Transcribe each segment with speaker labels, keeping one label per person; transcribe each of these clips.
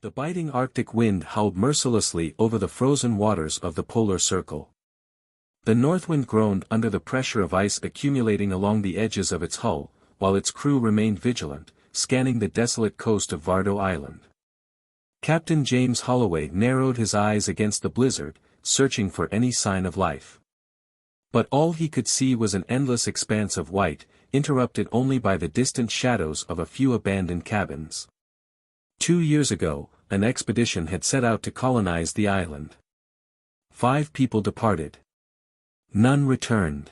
Speaker 1: The biting Arctic wind howled mercilessly over the frozen waters of the polar circle. The north wind groaned under the pressure of ice accumulating along the edges of its hull, while its crew remained vigilant, scanning the desolate coast of Vardo Island. Captain James Holloway narrowed his eyes against the blizzard, searching for any sign of life. But all he could see was an endless expanse of white, interrupted only by the distant shadows of a few abandoned cabins. 2 years ago, an expedition had set out to colonize the island. 5 people departed. None returned.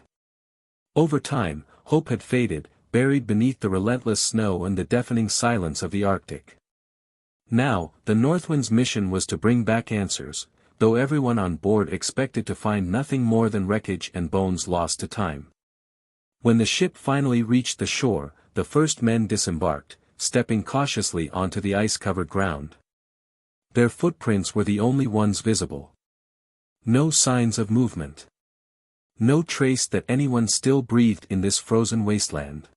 Speaker 1: Over time, hope had faded, buried beneath the relentless snow and the deafening silence of the Arctic. Now, the Northwind's mission was to bring back answers, though everyone on board expected to find nothing more than wreckage and bones lost to time. When the ship finally reached the shore, the first men disembarked, stepping cautiously onto the ice-covered ground. Their footprints were the only ones visible. No signs of movement. No trace that anyone still breathed in this frozen wasteland.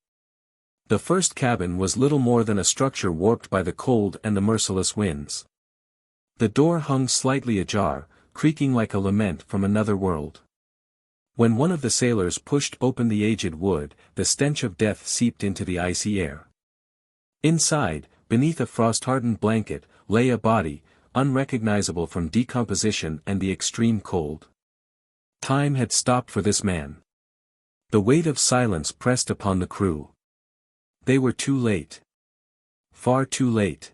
Speaker 1: The first cabin was little more than a structure warped by the cold and the merciless winds. The door hung slightly ajar, creaking like a lament from another world. When one of the sailors pushed open the aged wood, the stench of death seeped into the icy air. Inside, beneath a frost-hardened blanket, lay a body, unrecognizable from decomposition and the extreme cold. Time had stopped for this man. The weight of silence pressed upon the crew. They were too late. Far too late.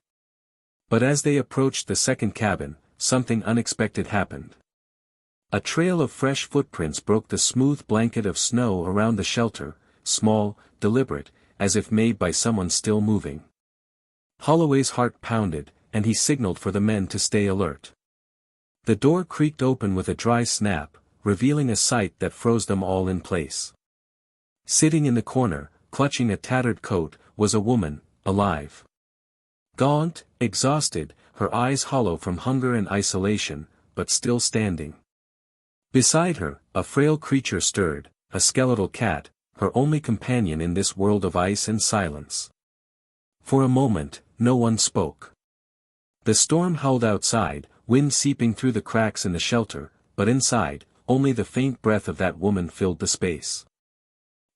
Speaker 1: But as they approached the second cabin, something unexpected happened. A trail of fresh footprints broke the smooth blanket of snow around the shelter, small, deliberate, as if made by someone still moving. Holloway's heart pounded, and he signaled for the men to stay alert. The door creaked open with a dry snap, revealing a sight that froze them all in place. Sitting in the corner, clutching a tattered coat, was a woman, alive. Gaunt, exhausted, her eyes hollow from hunger and isolation, but still standing. Beside her, a frail creature stirred, a skeletal cat, her only companion in this world of ice and silence. For a moment, no one spoke. The storm howled outside, wind seeping through the cracks in the shelter, but inside, only the faint breath of that woman filled the space.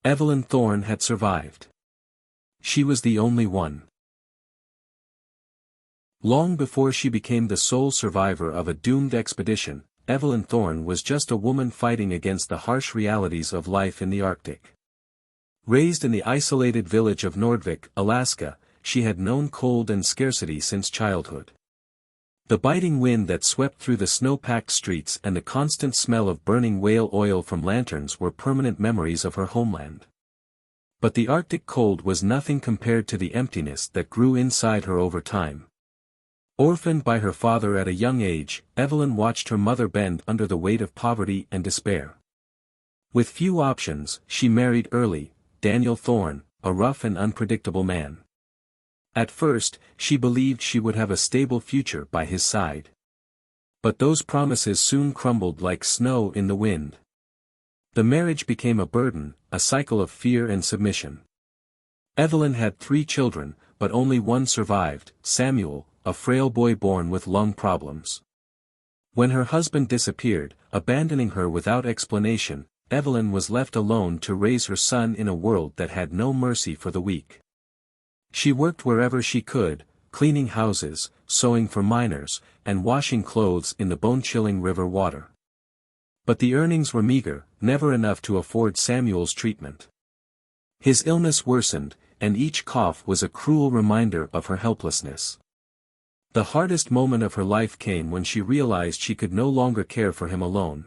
Speaker 1: Evelyn Thorne had survived. She was the only one. Long before she became the sole survivor of a doomed expedition, Evelyn Thorne was just a woman fighting against the harsh realities of life in the Arctic. Raised in the isolated village of Nordvik, Alaska, she had known cold and scarcity since childhood. The biting wind that swept through the snow-packed streets and the constant smell of burning whale oil from lanterns were permanent memories of her homeland. But the Arctic cold was nothing compared to the emptiness that grew inside her over time. Orphaned by her father at a young age, Evelyn watched her mother bend under the weight of poverty and despair. With few options, she married early, Daniel Thorne, a rough and unpredictable man. At first, she believed she would have a stable future by his side. But those promises soon crumbled like snow in the wind. The marriage became a burden, a cycle of fear and submission. Evelyn had 3 children, but only one survived, Samuel, a frail boy born with lung problems. When her husband disappeared, abandoning her without explanation, Evelyn was left alone to raise her son in a world that had no mercy for the weak. She worked wherever she could, cleaning houses, sewing for miners, and washing clothes in the bone-chilling river water. But the earnings were meager, never enough to afford Samuel's treatment. His illness worsened, and each cough was a cruel reminder of her helplessness. The hardest moment of her life came when she realized she could no longer care for him alone.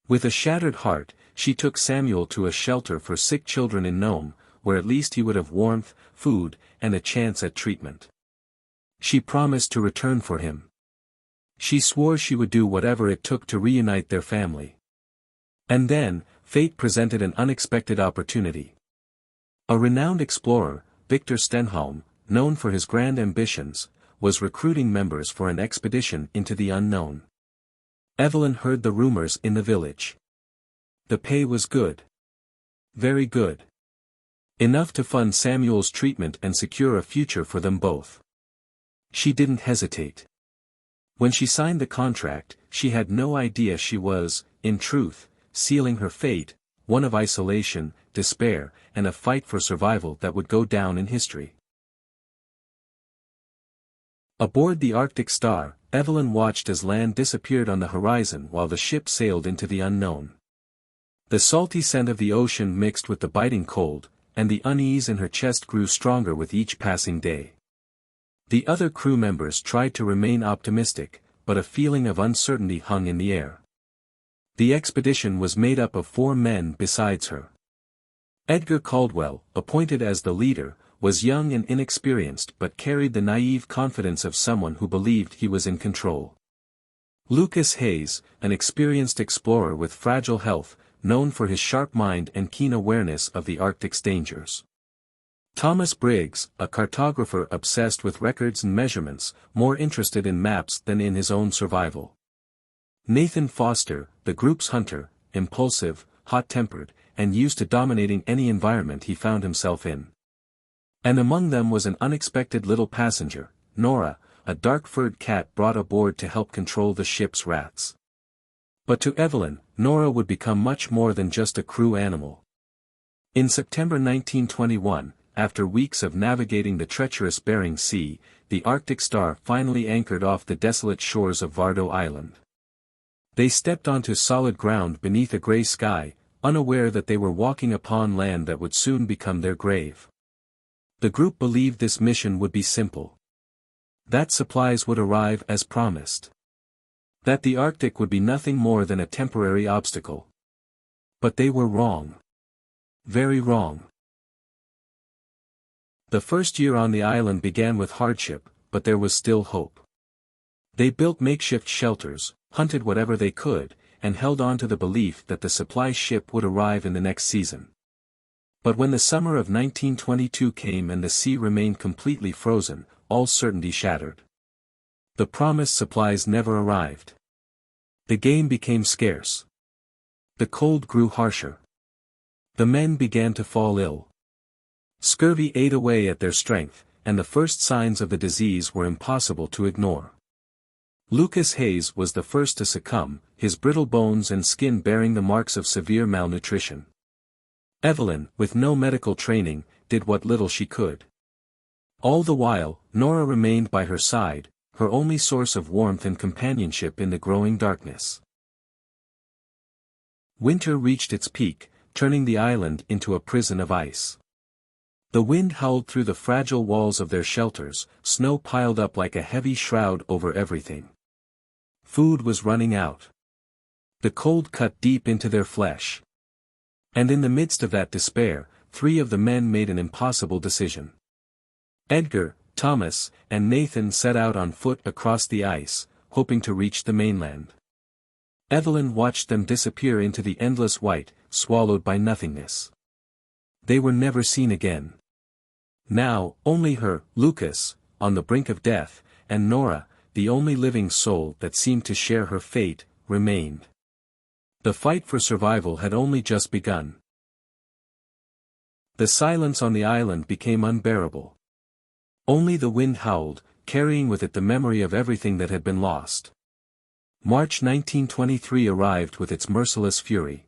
Speaker 1: With a shattered heart, she took Samuel to a shelter for sick children in Nome, where at least he would have warmth, food, and a chance at treatment. She promised to return for him. She swore she would do whatever it took to reunite their family. And then, fate presented an unexpected opportunity. A renowned explorer, Victor Stenholm, known for his grand ambitions, was recruiting members for an expedition into the unknown. Evelyn heard the rumors in the village. The pay was good. Very good. Enough to fund Samuel's treatment and secure a future for them both. She didn't hesitate. When she signed the contract, she had no idea she was, in truth, sealing her fate, one of isolation, despair, and a fight for survival that would go down in history. Aboard the Arctic Star, Evelyn watched as land disappeared on the horizon while the ship sailed into the unknown. The salty scent of the ocean mixed with the biting cold, and the unease in her chest grew stronger with each passing day. The other crew members tried to remain optimistic, but a feeling of uncertainty hung in the air. The expedition was made up of 4 men besides her. Edgar Caldwell, appointed as the leader, was young and inexperienced but carried the naive confidence of someone who believed he was in control. Lucas Hayes, an experienced explorer with fragile health, known for his sharp mind and keen awareness of the Arctic's dangers. Thomas Briggs, a cartographer obsessed with records and measurements, more interested in maps than in his own survival. Nathan Foster, the group's hunter, impulsive, hot-tempered, and used to dominating any environment he found himself in. And among them was an unexpected little passenger, Nora, a dark-furred cat brought aboard to help control the ship's rats. But to Evelyn, Nora would become much more than just a crew animal. In September 1921, after weeks of navigating the treacherous Bering Sea, the Arctic Star finally anchored off the desolate shores of Vardo Island. They stepped onto solid ground beneath a gray sky, unaware that they were walking upon land that would soon become their grave. The group believed this mission would be simple. That supplies would arrive as promised. That the Arctic would be nothing more than a temporary obstacle. But they were wrong. Very wrong. The first year on the island began with hardship, but there was still hope. They built makeshift shelters, hunted whatever they could, and held on to the belief that the supply ship would arrive in the next season. But when the summer of 1922 came and the sea remained completely frozen, all certainty shattered. The promised supplies never arrived. The game became scarce. The cold grew harsher. The men began to fall ill. Scurvy ate away at their strength, and the first signs of the disease were impossible to ignore. Lucas Hayes was the first to succumb, his brittle bones and skin bearing the marks of severe malnutrition. Evelyn, with no medical training, did what little she could. All the while, Nora remained by her side, her only source of warmth and companionship in the growing darkness. Winter reached its peak, turning the island into a prison of ice. The wind howled through the fragile walls of their shelters, snow piled up like a heavy shroud over everything. Food was running out. The cold cut deep into their flesh. And in the midst of that despair, 3 of the men made an impossible decision. Edgar, Thomas, and Nathan set out on foot across the ice, hoping to reach the mainland. Evelyn watched them disappear into the endless white, swallowed by nothingness. They were never seen again. Now, only her, Lucas, on the brink of death, and Nora, the only living soul that seemed to share her fate, remained. The fight for survival had only just begun. The silence on the island became unbearable. Only the wind howled, carrying with it the memory of everything that had been lost. March 1923 arrived with its merciless fury.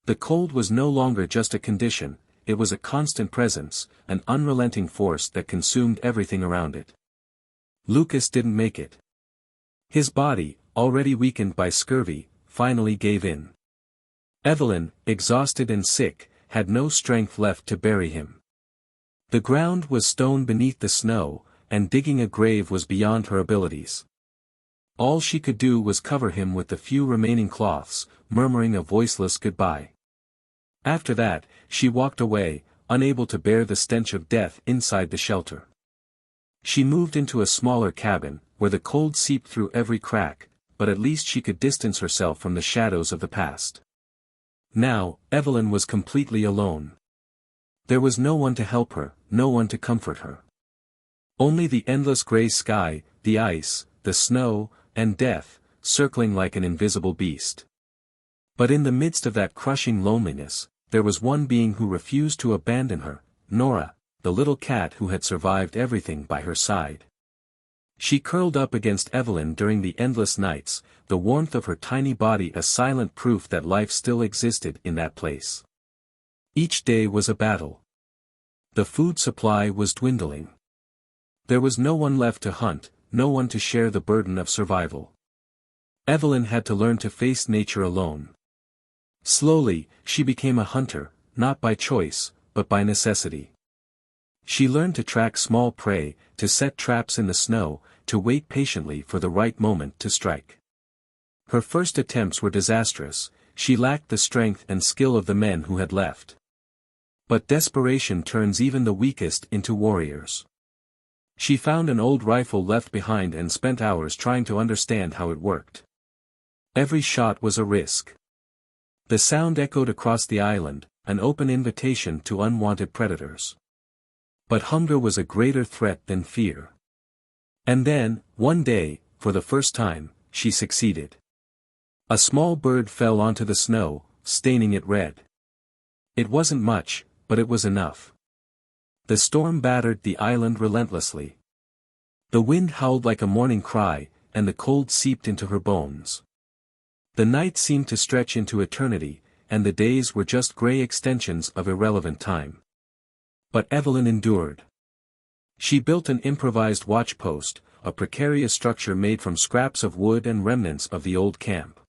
Speaker 1: The cold was no longer just a condition, it was a constant presence, an unrelenting force that consumed everything around it. Lucas didn't make it. His body, already weakened by scurvy, finally gave in. Evelyn, exhausted and sick, had no strength left to bury him. The ground was stone beneath the snow, and digging a grave was beyond her abilities. All she could do was cover him with the few remaining cloths, murmuring a voiceless goodbye. After that, she walked away, unable to bear the stench of death inside the shelter. She moved into a smaller cabin, where the cold seeped through every crack, but at least she could distance herself from the shadows of the past. Now, Evelyn was completely alone. There was no one to help her, no one to comfort her. Only the endless gray sky, the ice, the snow, and death, circling like an invisible beast. But in the midst of that crushing loneliness, there was one being who refused to abandon her, Nora, the little cat who had survived everything by her side. She curled up against Evelyn during the endless nights, the warmth of her tiny body a silent proof that life still existed in that place. Each day was a battle. The food supply was dwindling. There was no one left to hunt, no one to share the burden of survival. Evelyn had to learn to face nature alone. Slowly, she became a hunter, not by choice, but by necessity. She learned to track small prey, to set traps in the snow, to wait patiently for the right moment to strike. Her first attempts were disastrous, she lacked the strength and skill of the men who had left. But desperation turns even the weakest into warriors. She found an old rifle left behind and spent hours trying to understand how it worked. Every shot was a risk. The sound echoed across the island, an open invitation to unwanted predators. But hunger was a greater threat than fear. And then, one day, for the first time, she succeeded. A small bird fell onto the snow, staining it red. It wasn't much, but it was enough. The storm battered the island relentlessly. The wind howled like a morning cry, and the cold seeped into her bones. The night seemed to stretch into eternity, and the days were just gray extensions of irrelevant time. But Evelyn endured. She built an improvised watchpost, a precarious structure made from scraps of wood and remnants of the old camp.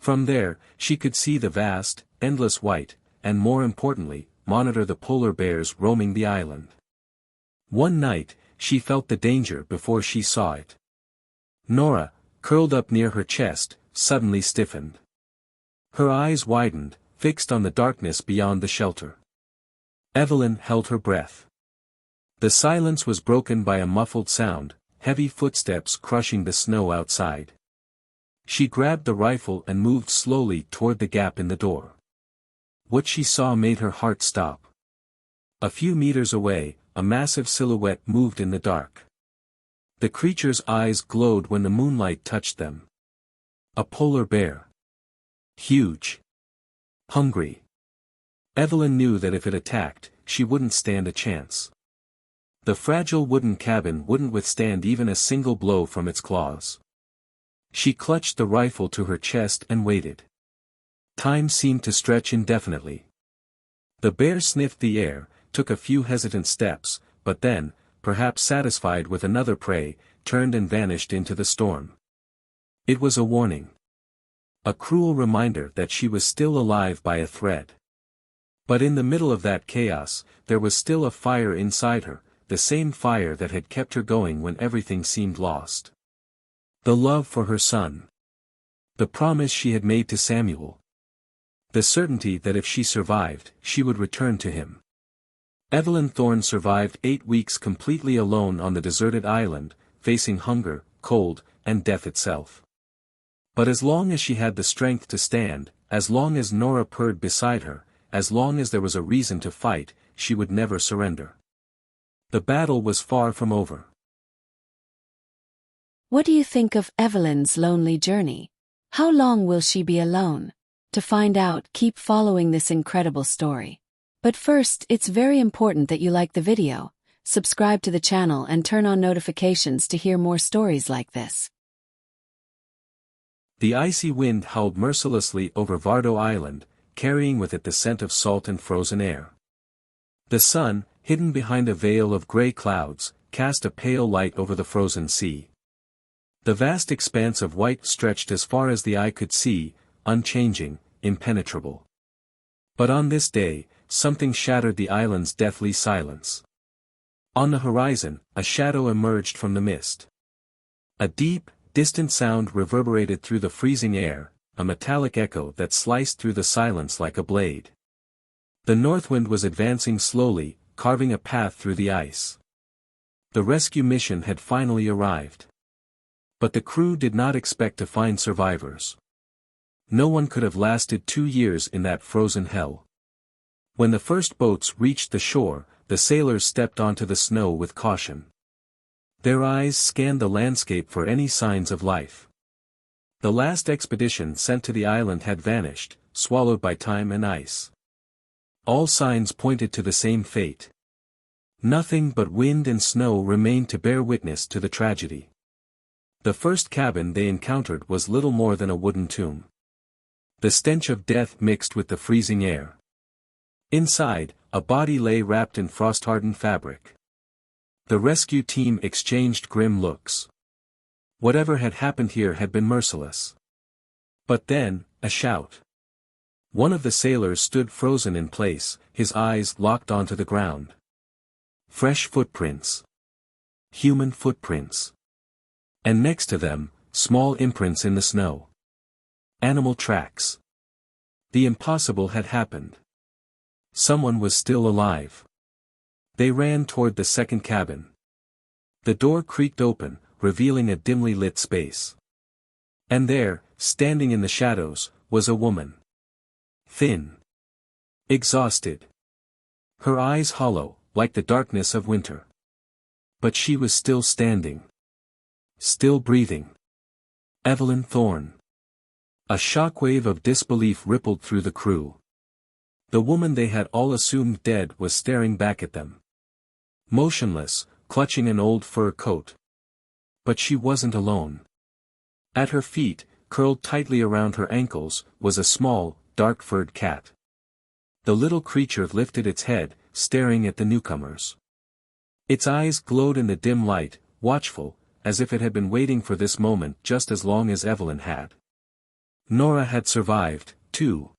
Speaker 1: From there, she could see the vast, endless white, and more importantly, monitor the polar bears roaming the island. One night, she felt the danger before she saw it. Nora, curled up near her chest, suddenly stiffened. Her eyes widened, fixed on the darkness beyond the shelter. Evelyn held her breath. The silence was broken by a muffled sound, heavy footsteps crushing the snow outside. She grabbed the rifle and moved slowly toward the gap in the door. What she saw made her heart stop. A few meters away, a massive silhouette moved in the dark. The creature's eyes glowed when the moonlight touched them. A polar bear. Huge. Hungry. Evelyn knew that if it attacked, she wouldn't stand a chance. The fragile wooden cabin wouldn't withstand even a single blow from its claws. She clutched the rifle to her chest and waited. Time seemed to stretch indefinitely. The bear sniffed the air, took a few hesitant steps, but then, perhaps satisfied with another prey, turned and vanished into the storm. It was a warning. A cruel reminder that she was still alive by a thread. But in the middle of that chaos, there was still a fire inside her, the same fire that had kept her going when everything seemed lost. The love for her son. The promise she had made to Samuel. The certainty that if she survived, she would return to him. Evelyn Thorne survived 8 weeks completely alone on the deserted island, facing hunger, cold, and death itself. But as long as she had the strength to stand, as long as Nora purred beside her, as long as there was a reason to fight, she would never surrender. The battle was far from over.
Speaker 2: What do you think of Evelyn's lonely journey? How long will she be alone? To find out, keep following this incredible story. But first, it's very important that you like the video, subscribe to the channel and turn on notifications to hear more stories like this.
Speaker 1: The icy wind howled mercilessly over Vardo Island, carrying with it the scent of salt and frozen air. The sun, hidden behind a veil of gray clouds, cast a pale light over the frozen sea. The vast expanse of white stretched as far as the eye could see, unchanging, impenetrable. But on this day, something shattered the island's deathly silence. On the horizon, a shadow emerged from the mist. A deep, distant sound reverberated through the freezing air, a metallic echo that sliced through the silence like a blade. The north wind was advancing slowly, carving a path through the ice. The rescue mission had finally arrived. But the crew did not expect to find survivors. No one could have lasted 2 years in that frozen hell. When the first boats reached the shore, the sailors stepped onto the snow with caution. Their eyes scanned the landscape for any signs of life. The last expedition sent to the island had vanished, swallowed by time and ice. All signs pointed to the same fate. Nothing but wind and snow remained to bear witness to the tragedy. The first cabin they encountered was little more than a wooden tomb. The stench of death mixed with the freezing air. Inside, a body lay wrapped in frost-hardened fabric. The rescue team exchanged grim looks. Whatever had happened here had been merciless. But then, a shout. One of the sailors stood frozen in place, his eyes locked onto the ground. Fresh footprints. Human footprints. And next to them, small imprints in the snow. Animal tracks. The impossible had happened. Someone was still alive. They ran toward the second cabin. The door creaked open, revealing a dimly lit space. And there, standing in the shadows, was a woman. Thin. Exhausted. Her eyes hollow, like the darkness of winter. But she was still standing. Still breathing. Evelyn Thorne. A shockwave of disbelief rippled through the crew. The woman they had all assumed dead was staring back at them. Motionless, clutching an old fur coat. But she wasn't alone. At her feet, curled tightly around her ankles, was a small, dark-furred cat. The little creature lifted its head, staring at the newcomers. Its eyes glowed in the dim light, watchful, as if it had been waiting for this moment just as long as Evelyn had. Nora had survived, too.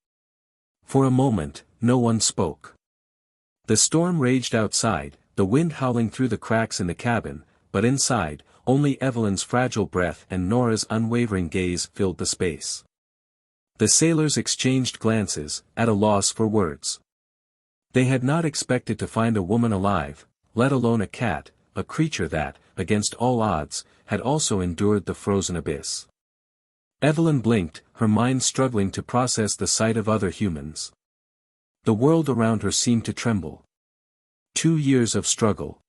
Speaker 1: For a moment, no one spoke. The storm raged outside, the wind howling through the cracks in the cabin, but inside, only Evelyn's fragile breath and Nora's unwavering gaze filled the space. The sailors exchanged glances, at a loss for words. They had not expected to find a woman alive, let alone a cat, a creature that, against all odds, had also endured the frozen abyss. Evelyn blinked, her mind struggling to process the sight of other humans. The world around her seemed to tremble. 2 years of struggle.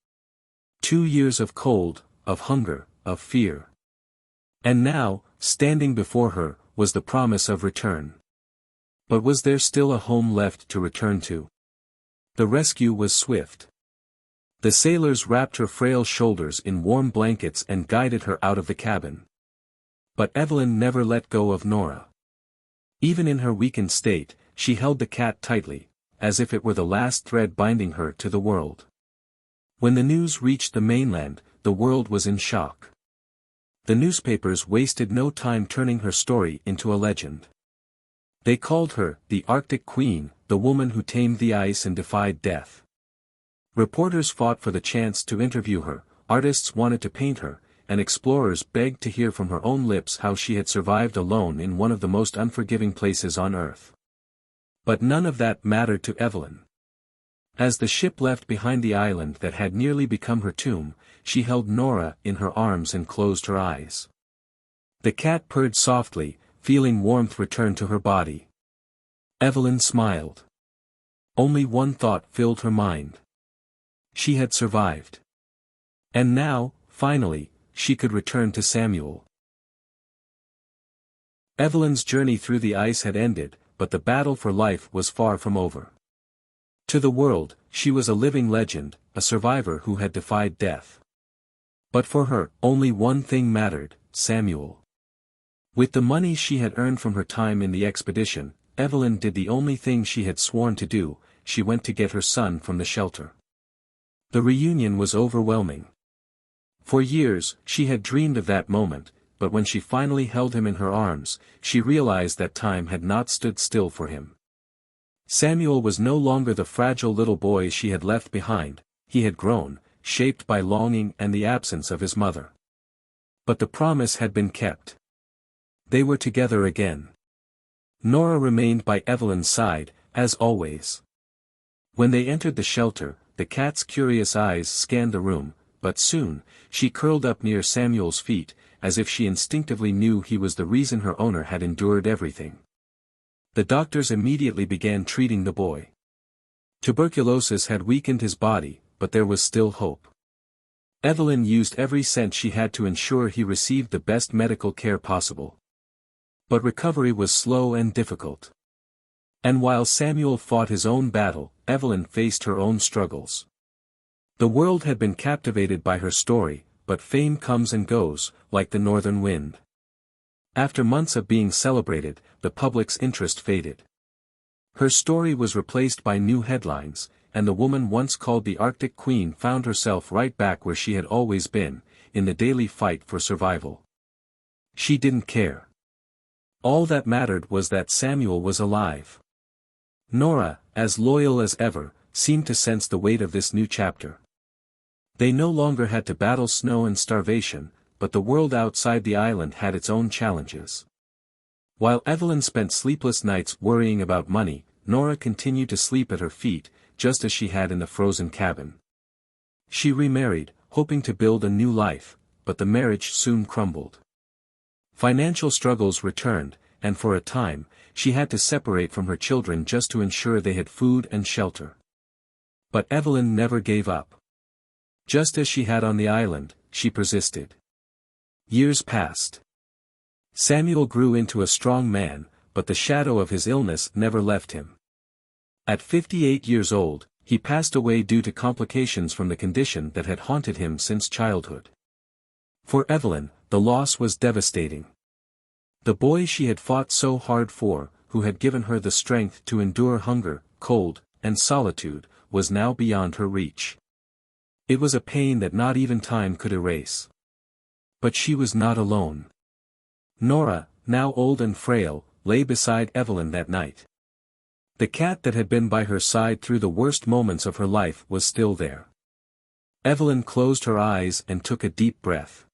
Speaker 1: 2 years of cold, of hunger, of fear. And now, standing before her, was the promise of return. But was there still a home left to return to? The rescue was swift. The sailors wrapped her frail shoulders in warm blankets and guided her out of the cabin. But Evelyn never let go of Nora. Even in her weakened state, she held the cat tightly, as if it were the last thread binding her to the world. When the news reached the mainland, the world was in shock. The newspapers wasted no time turning her story into a legend. They called her, the Arctic Queen, the woman who tamed the ice and defied death. Reporters fought for the chance to interview her, artists wanted to paint her, and explorers begged to hear from her own lips how she had survived alone in one of the most unforgiving places on Earth. But none of that mattered to Evelyn. As the ship left behind the island that had nearly become her tomb, she held Nora in her arms and closed her eyes. The cat purred softly, feeling warmth return to her body. Evelyn smiled. Only one thought filled her mind. She had survived. And now, finally, she could return to Samuel. Evelyn's journey through the ice had ended, but the battle for life was far from over. To the world, she was a living legend, a survivor who had defied death. But for her, only one thing mattered, Samuel. With the money she had earned from her time in the expedition, Evelyn did the only thing she had sworn to do, she went to get her son from the shelter. The reunion was overwhelming. For years, she had dreamed of that moment, but when she finally held him in her arms, she realized that time had not stood still for him. Samuel was no longer the fragile little boy she had left behind, he had grown, shaped by longing and the absence of his mother. But the promise had been kept. They were together again. Nora remained by Evelyn's side, as always. When they entered the shelter, the cat's curious eyes scanned the room, but soon, she curled up near Samuel's feet, as if she instinctively knew he was the reason her owner had endured everything. The doctors immediately began treating the boy. Tuberculosis had weakened his body, but there was still hope. Evelyn used every cent she had to ensure he received the best medical care possible. But recovery was slow and difficult. And while Samuel fought his own battle, Evelyn faced her own struggles. The world had been captivated by her story, but fame comes and goes, like the northern wind. After months of being celebrated, the public's interest faded. Her story was replaced by new headlines, and the woman once called the Arctic Queen found herself right back where she had always been, in the daily fight for survival. She didn't care. All that mattered was that Samuel was alive. Nora, as loyal as ever, seemed to sense the weight of this new chapter. They no longer had to battle snow and starvation, but the world outside the island had its own challenges. While Evelyn spent sleepless nights worrying about money, Nora continued to sleep at her feet, just as she had in the frozen cabin. She remarried, hoping to build a new life, but the marriage soon crumbled. Financial struggles returned, and for a time, she had to separate from her children just to ensure they had food and shelter. But Evelyn never gave up. Just as she had on the island, she persisted. Years passed. Samuel grew into a strong man, but the shadow of his illness never left him. At 58 years old, he passed away due to complications from the condition that had haunted him since childhood. For Evelyn, the loss was devastating. The boy she had fought so hard for, who had given her the strength to endure hunger, cold, and solitude, was now beyond her reach. It was a pain that not even time could erase. But she was not alone. Nora, now old and frail, lay beside Evelyn that night. The cat that had been by her side through the worst moments of her life was still there. Evelyn closed her eyes and took a deep breath.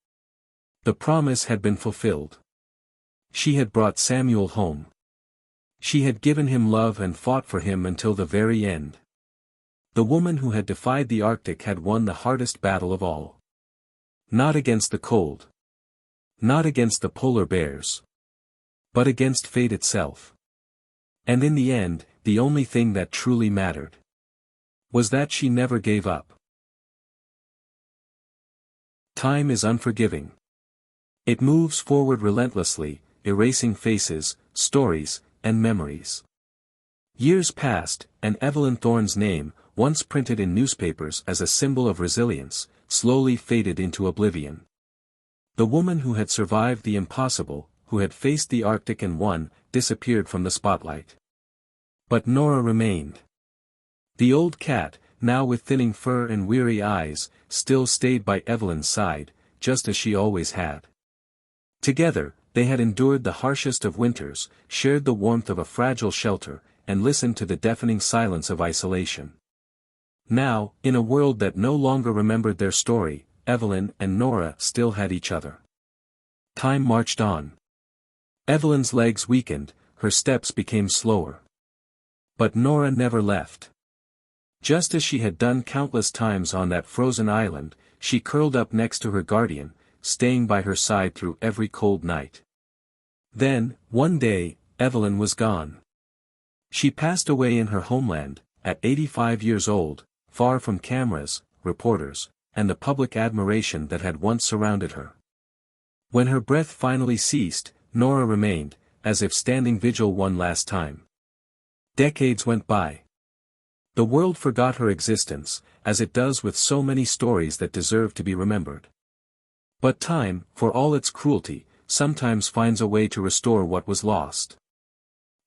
Speaker 1: The promise had been fulfilled. She had brought Samuel home. She had given him love and fought for him until the very end. The woman who had defied the Arctic had won the hardest battle of all. Not against the cold. Not against the polar bears. But against fate itself. And in the end, the only thing that truly mattered was that she never gave up. Time is unforgiving. It moves forward relentlessly, erasing faces, stories, and memories. Years passed, and Evelyn Thorne's name, once printed in newspapers as a symbol of resilience, slowly faded into oblivion. The woman who had survived the impossible, who had faced the Arctic and won, disappeared from the spotlight. But Nora remained. The old cat, now with thinning fur and weary eyes, still stayed by Evelyn's side, just as she always had. Together, they had endured the harshest of winters, shared the warmth of a fragile shelter, and listened to the deafening silence of isolation. Now, in a world that no longer remembered their story, Evelyn and Nora still had each other. Time marched on. Evelyn's legs weakened, her steps became slower. But Nora never left. Just as she had done countless times on that frozen island, she curled up next to her guardian, staying by her side through every cold night. Then, one day, Evelyn was gone. She passed away in her homeland, at 85 years old, far from cameras, reporters, and the public admiration that had once surrounded her. When her breath finally ceased, Nora remained, as if standing vigil one last time. Decades went by. The world forgot her existence, as it does with so many stories that deserve to be remembered. But time, for all its cruelty, sometimes finds a way to restore what was lost.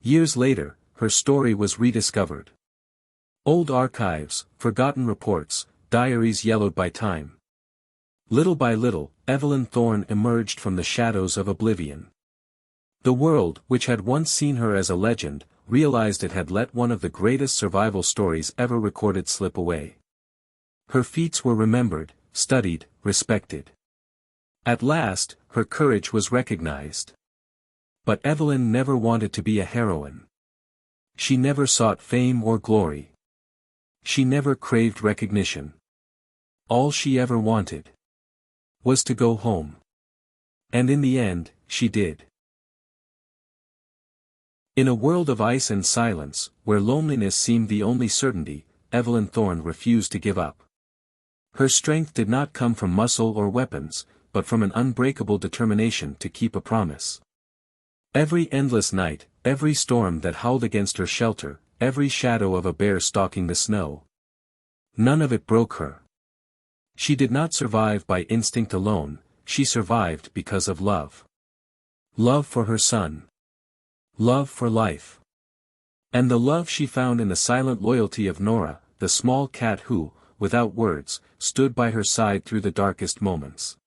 Speaker 1: Years later, her story was rediscovered. Old archives, forgotten reports, diaries yellowed by time. Little by little, Evelyn Thorne emerged from the shadows of oblivion. The world, which had once seen her as a legend, realized it had let one of the greatest survival stories ever recorded slip away. Her feats were remembered, studied, respected. At last, her courage was recognized. But Evelyn never wanted to be a heroine. She never sought fame or glory. She never craved recognition. All she ever wanted was to go home. And in the end, she did. In a world of ice and silence, where loneliness seemed the only certainty, Evelyn Thorne refused to give up. Her strength did not come from muscle or weapons, but from an unbreakable determination to keep a promise. Every endless night, every storm that howled against her shelter, every shadow of a bear stalking the snow. None of it broke her. She did not survive by instinct alone, she survived because of love. Love for her son. Love for life. And the love she found in the silent loyalty of Nora, the small cat who, without words, stood by her side through the darkest moments.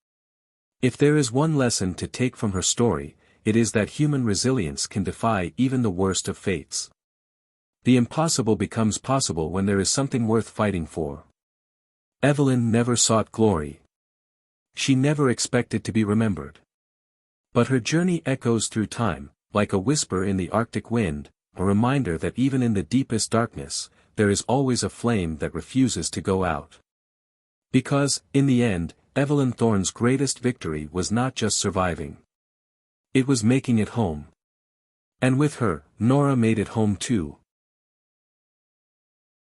Speaker 1: If there is one lesson to take from her story, it is that human resilience can defy even the worst of fates. The impossible becomes possible when there is something worth fighting for. Evelyn never sought glory. She never expected to be remembered. But her journey echoes through time, like a whisper in the Arctic wind, a reminder that even in the deepest darkness, there is always a flame that refuses to go out. Because, in the end, Evelyn Thorne's greatest victory was not just surviving. It was making it home. And with her, Nora made it home too.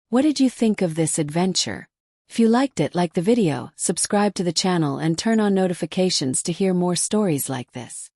Speaker 2: What did you think of this adventure? If you liked it, like the video, subscribe to the channel and turn on notifications to hear more stories like this.